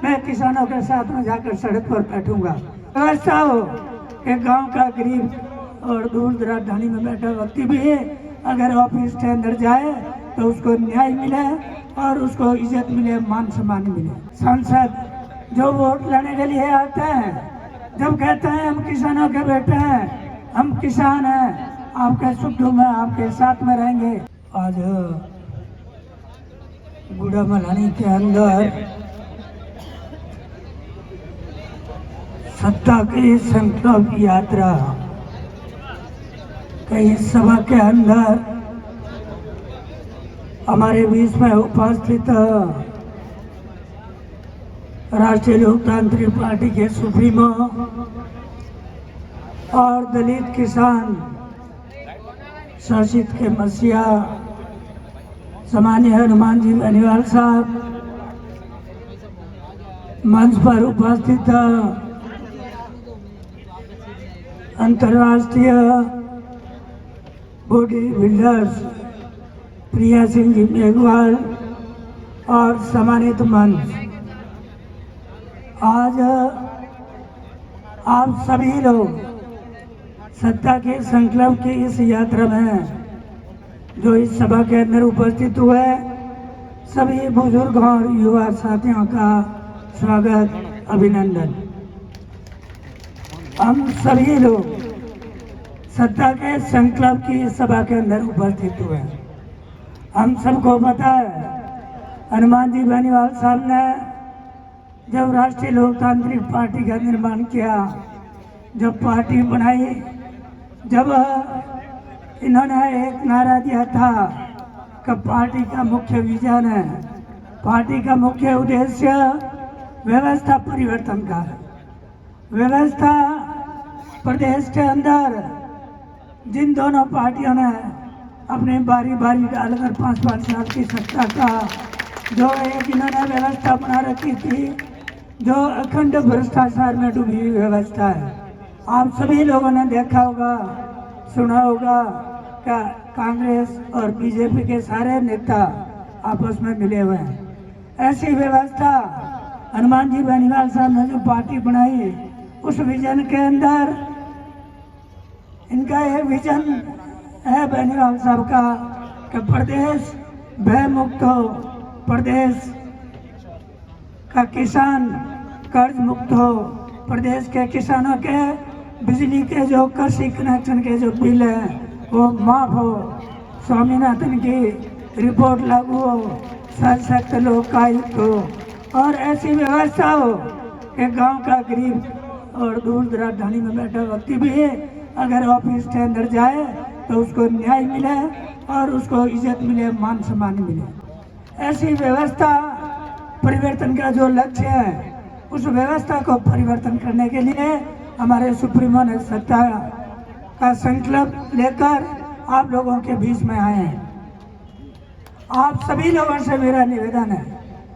मैं किसानों के साथ में जाकर सड़क पर बैठूंगा। व्यवस्था हो एक गांव का गरीब और दूर दराज ढाणी में बैठा व्यक्ति भी अगर ऑफिस के अंदर जाए तो उसको न्याय मिले और उसको इज्जत मिले, मान सम्मान मिले। सांसद जो वोट लेने के लिए आते हैं, जब कहते हैं हम किसानों के बेटे हैं, हम किसान हैं, आपके सुख दुख में आपके साथ में रहेंगे। आज गुड़ा मलानी के अंदर सत्ता की संकल्प यात्रा कई सभा के अंदर हमारे बीच में उपस्थित राष्ट्रीय लोकतांत्रिक पार्टी के सुप्रीमो और दलित किसान शासित के मसीहा सामान्य हनुमान जी बेनीवाल साहब, मंच पर उपस्थित अंतर्राष्ट्रीय बॉडी बिल्डर्स प्रिया सिंह जी मेघवाल और सम्मानित मंच, आज आप सभी लोग सत्ता के संकल्प की इस यात्रा में जो इस सभा के अंदर उपस्थित हुए सभी बुजुर्ग और युवा साथियों का स्वागत, अभिनंदन। हम सभी लोग सत्ता के संकल्प की इस सभा के अंदर उपस्थित हुए। हम सबको पता है हनुमान जी बेनीवाल साहब ने जब राष्ट्रीय लोकतांत्रिक पार्टी का निर्माण किया, जब पार्टी बनाई, जब इन्होंने एक नारा दिया था कि पार्टी का मुख्य विजन है, पार्टी का मुख्य उद्देश्य व्यवस्था परिवर्तन का है। व्यवस्था प्रदेश के अंदर जिन दोनों पार्टियों ने अपनी बारी बारी डालकर 5-5 साल की सत्ता का जो एक इन्होंने व्यवस्था बना रखी थी, जो अखंड भ्रष्टाचार में डूबी हुई व्यवस्था है। आप सभी लोगों ने देखा होगा, सुना होगा कि कांग्रेस और बीजेपी के सारे नेता आपस में मिले हुए हैं। ऐसी व्यवस्था हनुमान जी बेनीवाल साहब ने जो पार्टी बनाई, उस विजन के अंदर इनका ये विजन है बेनीवाल साहब का कि प्रदेश भय मुक्त हो, प्रदेश का किसान कर्ज मुक्त हो, प्रदेश के किसानों के बिजली के जो कृषि कनेक्शन के जो बिल हैं वो माफ हो, स्वामीनाथन की रिपोर्ट लागू हो, सशक्त लोकायुक्त हो और ऐसी व्यवस्था हो कि गांव का गरीब और दूर दराज ढाणी में बैठा व्यक्ति भी अगर ऑफिस के अंदर जाए तो उसको न्याय मिले और उसको इज्जत मिले, मान सम्मान मिले। ऐसी व्यवस्था परिवर्तन का जो लक्ष्य है, उस व्यवस्था को परिवर्तन करने के लिए हमारे सुप्रीमो ने सत्ता का संकल्प लेकर आप लोगों के बीच में आए हैं। आप सभी लोगों से मेरा निवेदन है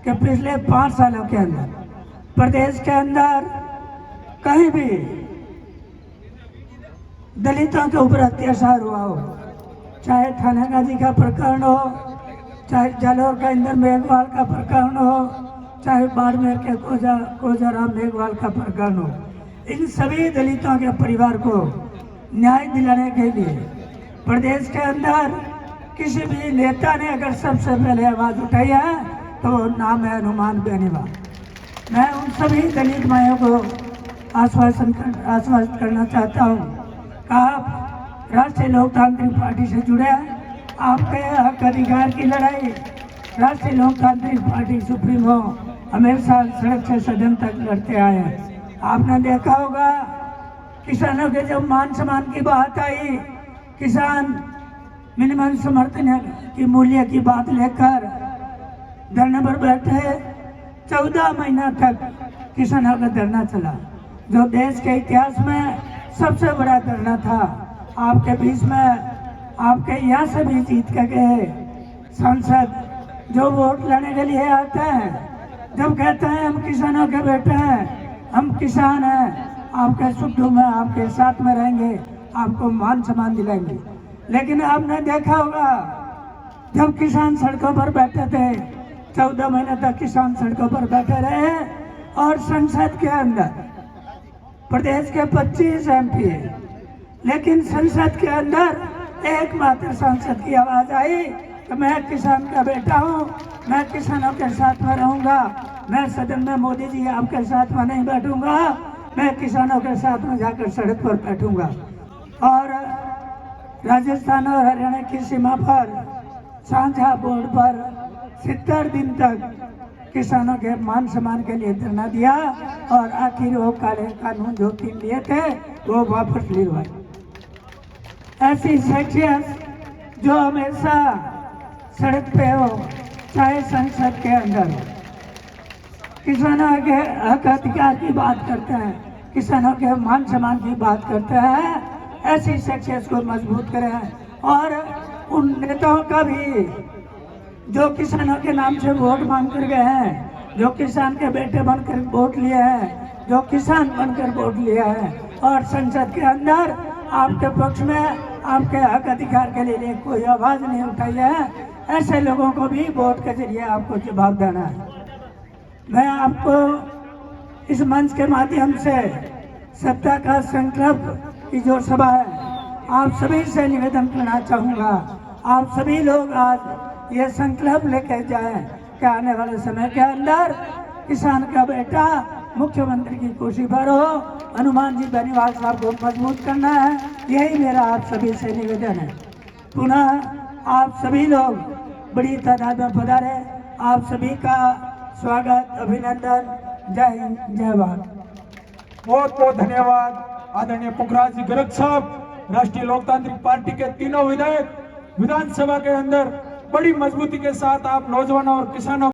कि पिछले 5 सालों के अंदर प्रदेश के अंदर कहीं भी दलितों के ऊपर अत्याचार हुआ हो, चाहे थानागाजी का प्रकरण हो, चाहे जालौर का इंदर मेघवाल का प्रकरण हो, चाहे बाड़मेर के कोजाराम मेघवाल का प्रकरण हो, इन सभी दलितों के परिवार को न्याय दिलाने के लिए प्रदेश के अंदर किसी भी नेता ने अगर सबसे पहले आवाज उठाई है तो नाम है हनुमान बेनीवाल। मैं उन सभी दलित मायों को आश्वस्त करना चाहता हूँ कि आप राष्ट्रीय लोकतांत्रिक पार्टी से जुड़े, आपके हक अधिकार की लड़ाई राष्ट्रीय लोकतांत्रिक पार्टी सुप्रीमो हमेशा सड़क से सदन तक लड़ते आए हैं। आपने देखा होगा किसानों के जब मान सम्मान की बात आई, किसान मिनिमम समर्थन की मूल्य की बात लेकर धरने पर बैठे। 14 महीना तक किसानों का धरना चला, जो देश के इतिहास में सबसे बड़ा धरना था। आपके बीच में, आपके यहाँ से भी जीत के गए सांसद जो वोट लेने के लिए आते हैं, जब कहते हैं हम किसानों के बेटे हैं, हम किसान हैं, आपके सुख दुख में आपके साथ में रहेंगे, आपको मान सम्मान दिलाएंगे। लेकिन आपने देखा होगा जब किसान सड़कों पर बैठे थे, 14 महीने तक किसान सड़कों पर बैठे रहे, और संसद के अंदर प्रदेश के 25 MP है, लेकिन संसद के अंदर एकमात्र सांसद की आवाज आई कि मैं किसान का बेटा हूँ, मैं किसानों के साथ में रहूंगा, मैं सदन में मोदी जी आपके साथ में नहीं बैठूंगा, मैं किसानों के साथ में जाकर सड़क पर बैठूंगा। और राजस्थान और हरियाणा की सीमा पर सांझा बोर्ड पर 70 दिन तक किसानों के मान सम्मान के लिए धरना दिया और आखिर वो काले कानून जो 3 लिए थे वो वापस लिलवाए। ऐसी शख्सियत जो हमेशा सड़क पे हो, चाहे संसद के अंदर हो, किसानों के हक अधिकार की बात करते हैं, किसानों के मान सम्मान की बात करते हैं, ऐसी शख्सियत को मजबूत करें। और उन नेताओं का भी जो किसानों के नाम से वोट मांग कर गए हैं, जो किसान के बेटे बनकर वोट लिए हैं, जो किसान बनकर वोट लिया है और संसद के अंदर आपके पक्ष में आपके हक अधिकार के लिए कोई आवाज नहीं उठाई है, ऐसे लोगों को भी वोट के जरिए आपको जवाब देना है। मैं आपको इस मंच के माध्यम से सत्ता का संकल्प की जो सभा है, आप सभी से निवेदन करना चाहूँगा, आप सभी लोग आज ये संकल्प लेकर जाएं कि आने वाले समय के अंदर किसान का बेटा मुख्यमंत्री की कुर्सी पर हो, हनुमान जी बेनीवाल साहब को मजबूत करना है, यही मेरा आप सभी से निवेदन है। पुनः आप सभी लोग बड़ी तादाद में पधारे, आप सभी का स्वागत, अभिनंदन। जय हिंद, जय भारत। बहुत बहुत धन्यवाद आदरणीय पुखराज जी गर्ग साहब। राष्ट्रीय लोकतांत्रिक पार्टी के तीनों विधायक विधानसभा के अंदर बड़ी मजबूती के साथ आप नौजवानों और किसानों